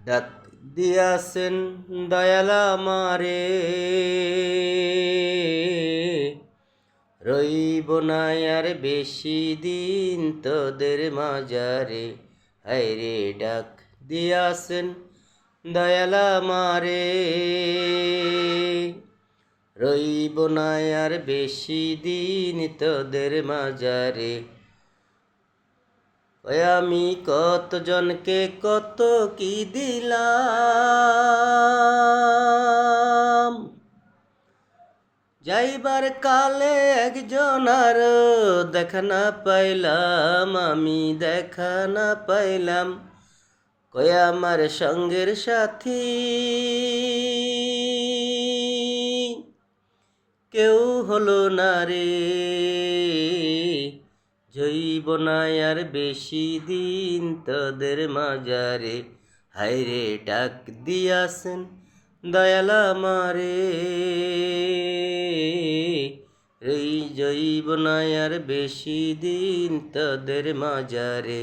ডাক দিয়াছেন দয়াল আমারে, রইব না আর বেশি দিন তোদের মাজারে। হায়রে ডাক দিয়াছেন দয়াল আমারে, রইব না আর বেশি দিন তোদের মাজারে। আমি কতজনকে কত কি দিলাম, যাইবার কালে একজন আর দেখা না পাইলাম, আমি দেখা না পাইলাম। কয় আমার সঙ্গের সাথী কেউ হলো না রে, জৈব না আর বেশি দিন তোদের মাজারে। হায়রে ডাক দিয়াছেন দয়াল আমারে, এই জৈব না আর বেশি দিন তোদের মাজারে।